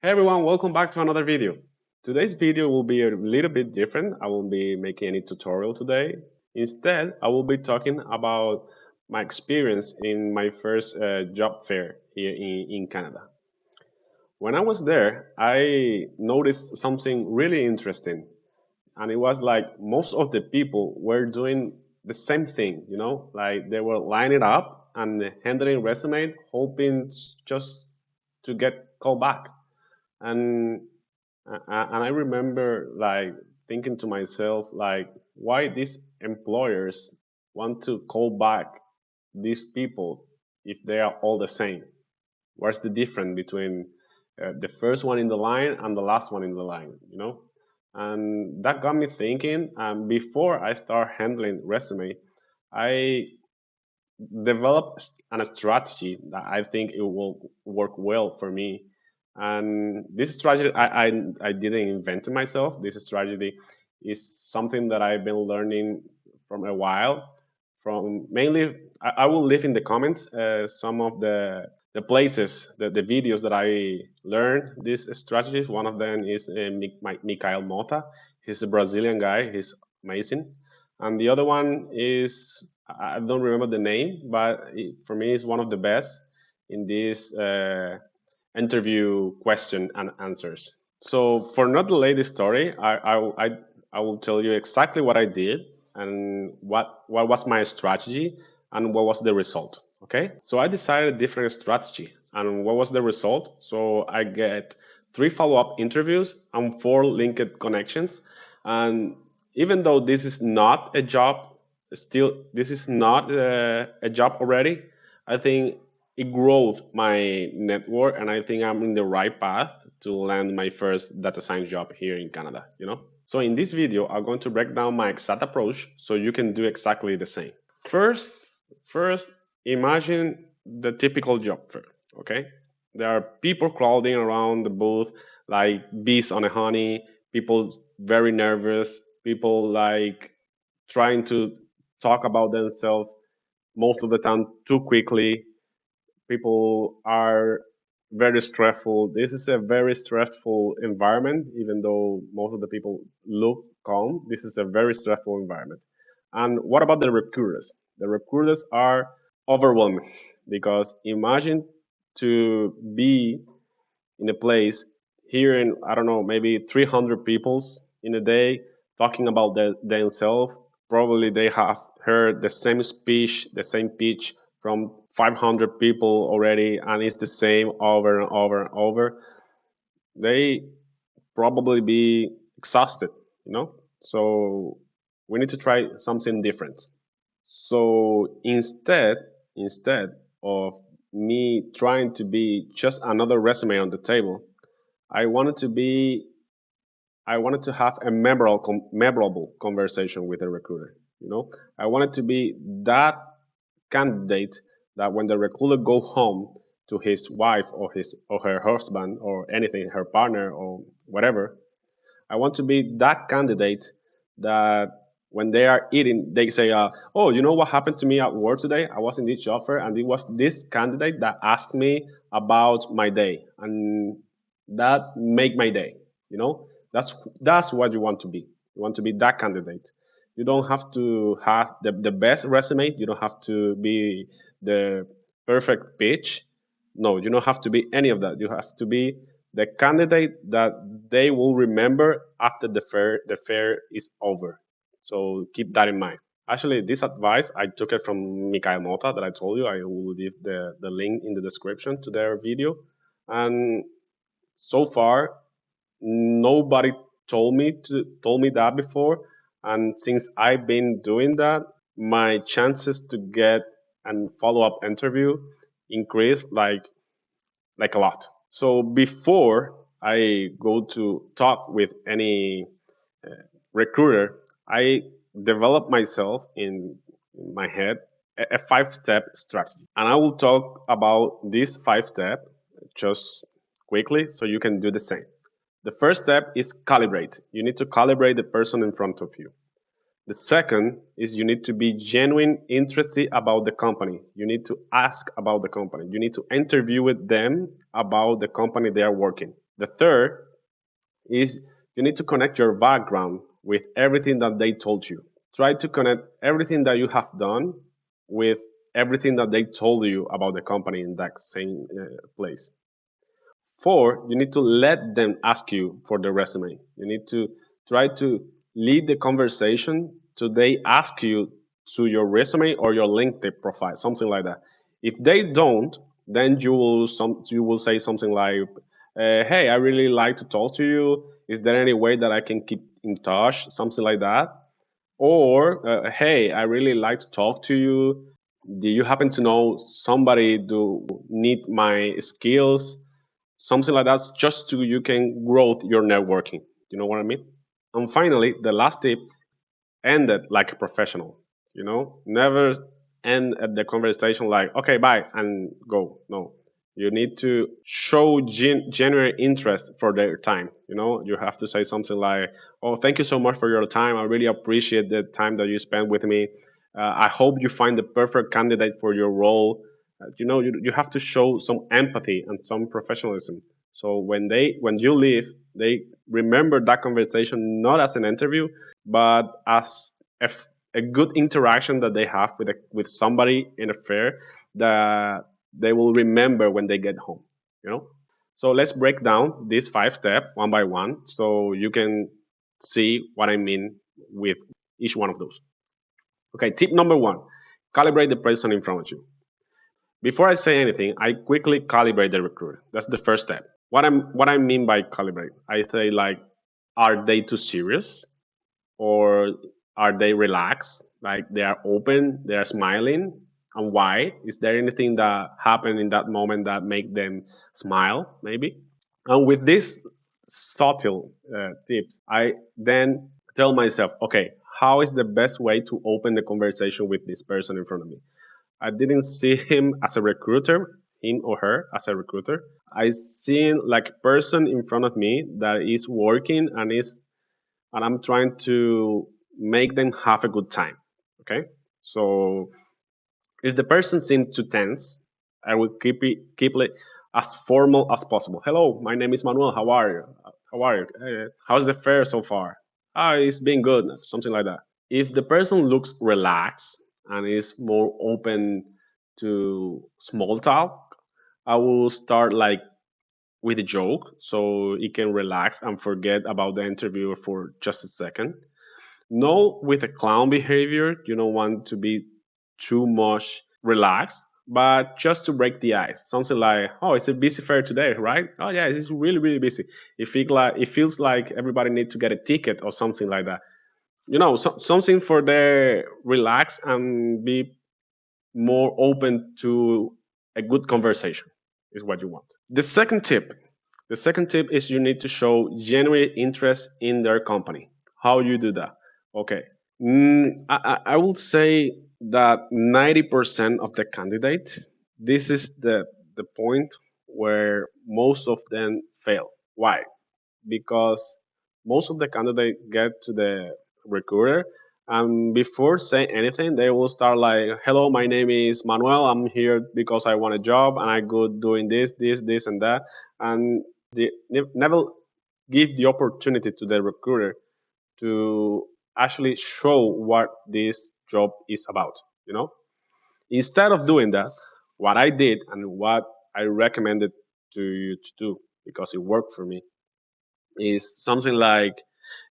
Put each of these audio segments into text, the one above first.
Hey everyone, welcome back to another video. Today's video will be a little bit different. I won't be making any tutorial today. Instead, I will be talking about my experience in my first job fair here in Canada. When I was there, I noticed something really interesting, and it was like most of the people were doing the same thing, like they were lining up and handling resume, hoping just to get called back. And and I remember like thinking to myself like why these employers want to call back these people if they are all the same. What's the difference between the first one in the line and the last one in the line? And that got me thinking. And before I start handling resume, I developed a strategy that I think it will work well for me. And this strategy, I didn't invent it myself. This strategy is something that I've been learning from a while. From mainly, I will leave in the comments some of the places, the videos that I learned these strategies. One of them is Mikael Mota. He's a Brazilian guy. He's amazing. And the other one is I don't remember the name, but for me, it's one of the best in this interview question and answers. So, for not delay the story, I will tell you exactly what I did and what was my strategy and what was the result. Okay, so I decided a different strategy, and what was the result? So I get 3 follow-up interviews and 4 linked connections, and even though this is not a job, still this is not a job already. I think it grows my network, and I think I'm in the right path to land my first data science job here in Canada. So in this video, I'm going to break down my exact approach so you can do exactly the same. First, imagine the typical job fair. Okay, there are people crowding around the booth like bees on a honey. People very nervous. People like trying to talk about themselves most of the time too quickly. People are very stressful. This is a very stressful environment, even though most of the people look calm. This is a very stressful environment. And what about the recruiters? The recruiters are overwhelming because imagine to be in a place hearing, I don't know, maybe 300 peoples in a day talking about themselves. Probably they have heard the same speech, the same pitch from 500 people already, and it's the same over and over and over. They probably be exhausted. So we need to try something different. So instead of me trying to be just another resume on the table, I wanted to be I wanted to have a memorable conversation with a recruiter. I wanted to be that candidate that when the recruiter go home to his wife or his or her husband or anything, her partner or whatever, I want to be that candidate that when they are eating, they say, "Oh, you know what happened to me at work today? I was in this job fair, and it was this candidate that asked me about my day, and that make my day." You know, that's what you want to be. You want to be that candidate. You don't have to have the best resume. You don't have to be the perfect pitch. No, you don't have to be any of that. You have to be the candidate that they will remember after the fair is over. So keep that in mind. Actually, this advice I took it from Mikael Mota that I told you. I will leave the link in the description to their video. And so far, nobody told me that before. And since I've been doing that, my chances to get an follow-up interview increased like a lot. So before I go to talk with any recruiter, I develop myself in my head a 5-step strategy. And I will talk about this 5 step just quickly so you can do the same. The first step is calibrate. You need to calibrate the person in front of you. The second is you need to be genuine interested about the company. You need to ask about the company. You need to interview with them about the company they are working. The third is you need to connect your background with everything that they told you. Try to connect everything that you have done with everything that they told you about the company in that same place. Four, you need to let them ask you for the resume. You need to try to lead the conversation to they ask you to your resume or your LinkedIn profile, something like that. If they don't, then you will say something like, "Hey, I really like to talk to you. Is there any way that I can keep in touch?" Something like that. Or, "Hey, I really like to talk to you. Do you happen to know somebody do need my skills?" Something like that, just to you can grow your networking. You know what I mean? And finally, the last tip: end it like a professional. Never end at the conversation like, "Okay, bye," and go. No, you need to show genuine interest for their time. You have to say something like, "Oh, thank you so much for your time. I really appreciate the time that you spent with me. I hope you find the perfect candidate for your role." You have to show some empathy and some professionalism. So when you leave, they remember that conversation not as an interview, but as a good interaction that they have with somebody in a fair that they will remember when they get home. You know. So let's break down these 5 steps one by one, so you can see what I mean with each one of those. Okay, tip number one: calibrate the person in front of you. Before I say anything, I quickly calibrate the recruiter. That's the first step. What I mean by calibrate, I say like, are they too serious? Or are they relaxed, like they are open, they are smiling? And why? Is there anything that happened in that moment that make them smile, maybe? And with these subtle tips, I then tell myself, okay, how is the best way to open the conversation with this person in front of me? I didn't see him as a recruiter, him or her as a recruiter. I seen like a person in front of me that is working and I'm trying to make them have a good time. Okay, so if the person seems too tense, I will keep it as formal as possible. "Hello, my name is Manuel. How are you? How are you? How's the fair so far?" "Ah, it's been good." Something like that. If the person looks relaxed and is more open to small talk, I will start like with a joke so he can relax and forget about the interview for just a second. No, with a clown behavior, you don't want to be too much relaxed, but just to break the ice. Something like, "Oh, it's a busy fair today, right? Oh yeah, it's really, really busy." It feels like everybody needs to get a ticket or something like that. Something for their relax and be more open to a good conversation is what you want. The second tip is you need to show genuine interest in their company. How you do that? Okay. I would say that 90% of the candidate, this is the point where most of them fail. Why? Because most of the candidates get to the recruiter and before saying anything they will start like, "Hello, my name is Manuel. I'm here because I want a job and I go doing this and that." And they never give the opportunity to the recruiter to actually show what this job is about you know Instead of doing that, what I did and what I recommended to you to do, because it worked for me, is something like,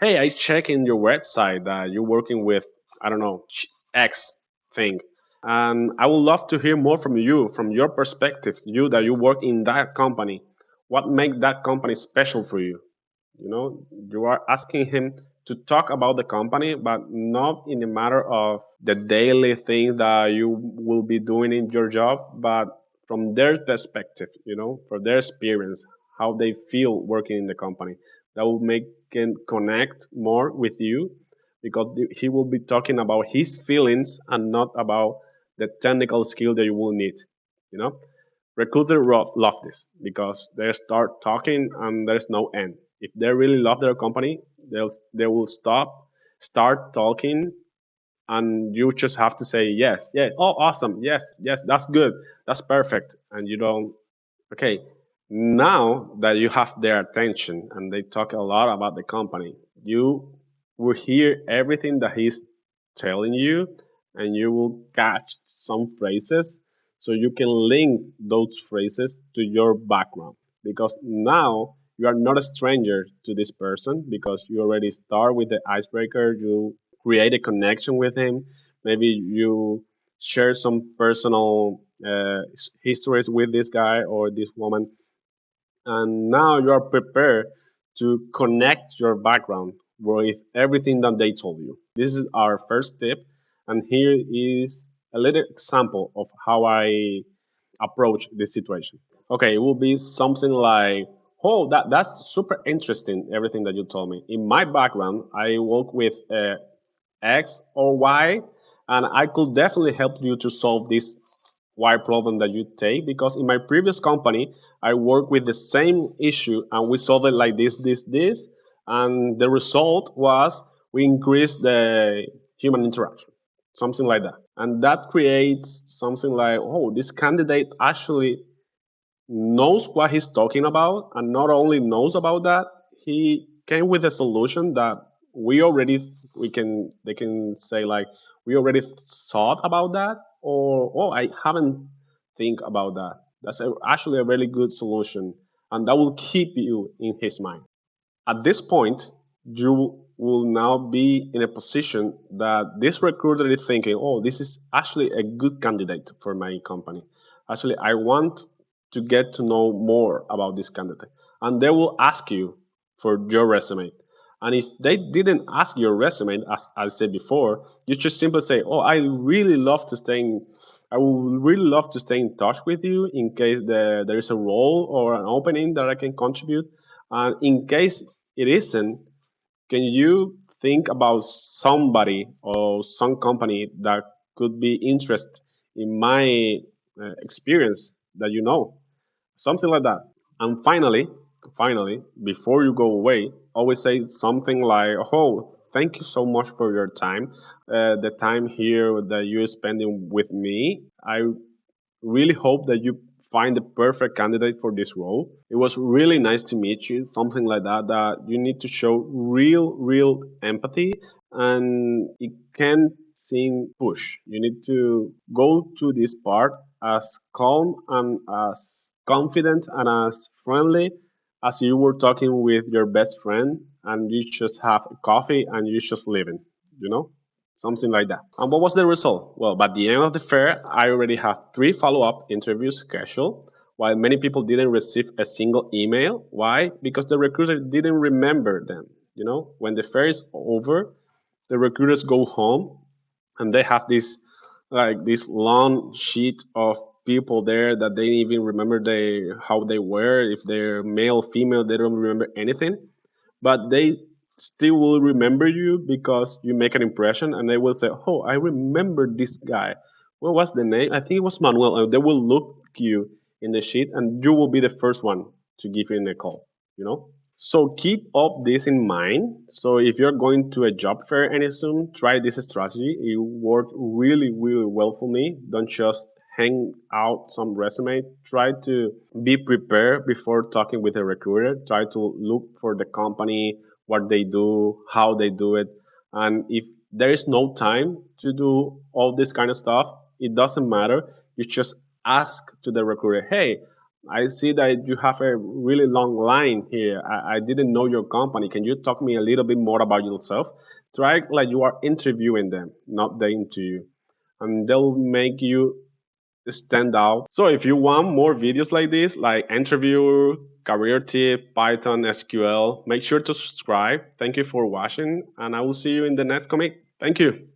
"Hey, I check in your website that you're working with, I don't know, X thing. And I would love to hear more from you, from your perspective, you that you work in that company. What makes that company special for you?" You are asking him to talk about the company, but not in a matter of the daily thing that you will be doing in your job, but from their perspective, for their experience, how they feel working in the company. That will make him connect more with you, because he will be talking about his feelings and not about the technical skill that you will need. You know, recruiters love this because they start talking and there's no end. If they really love their company, they will start talking, and you just have to say yes, yeah, oh, awesome, yes, yes, that's good, that's perfect, and you don't. Okay, Now that you have their attention and they talk a lot about the company, you will hear everything that he's telling you, and you will catch some phrases so you can link those phrases to your background, because now you are not a stranger to this person, because you already start with the icebreaker, you create a connection with him, maybe you share some personal histories with this guy or this woman, and now you are prepared to connect your background with everything that they told you. This is our first tip, and here is a little example of how I approach this situation. Okay, it will be something like, "Oh, that's super interesting. Everything that you told me. In my background, I work with X or Y, and I could definitely help you to solve this why problem that you take, because in my previous company I worked with the same issue and we solved it like this, and the result was we increased the human interaction, something like that. And that creates something like, oh, this candidate actually knows what he's talking about, and not only knows about that, he came with a solution that we can they can say like, we already thought about that, or oh, I haven't think about that. That's actually a really good solution, and that will keep you in his mind. At this point, you will now be in a position that this recruiter is thinking, oh, this is actually a good candidate for my company. Actually, I want to get to know more about this candidate. And they will ask you for your resume. And if they didn't ask your resume, as I said before, you just simply say, oh, I would really love to stay in touch with you in case there is a role or an opening that I can contribute. And in case it isn't, can you think about somebody or some company that could be interested in my experience that you know? Something like that. And finally, before you go away, always say something like, "Oh, thank you so much for your time. The time here that you're spending with me. I really hope that you find the perfect candidate for this role. It was really nice to meet you." Something like that. That you need to show real empathy, and it can seem push. You need to go to this part as calm and as confident and as friendly as you were talking with your best friend, and you just have a coffee and you just leaving. You know, something like that. And what was the result? Well, by the end of the fair, I already have 3 follow-up interviews scheduled, while many people didn't receive a single email. Why? Because the recruiter didn't remember them. You know, when the fair is over, the recruiters go home and they have this long sheet of people there that they even remember how they were, if they're male, female, they don't remember anything, but they still will remember you because you make an impression, and they will say, "Oh, I remember this guy. What was the name? I think it was Manuel." And they will look you in the sheet, and you will be the first one to give in a call. You know. So keep up this in mind. So if you're going to a job fair any soon, try this strategy. It worked really well for me. Don't just hang out some resume. Try to be prepared before talking with a recruiter. Try to look for the company, what they do, how they do it. And if there is no time to do all this kind of stuff, it doesn't matter. You just ask to the recruiter, hey, I see that you have a really long line here. I didn't know your company. Can you talk me a little bit more about yourself? Try like you are interviewing them, not they interview, and they'll make you stand out. So if you want more videos like this, like interview, career tip, Python, SQL, make sure to subscribe. Thank you for watching, and I will see you in the next comic. Thank you.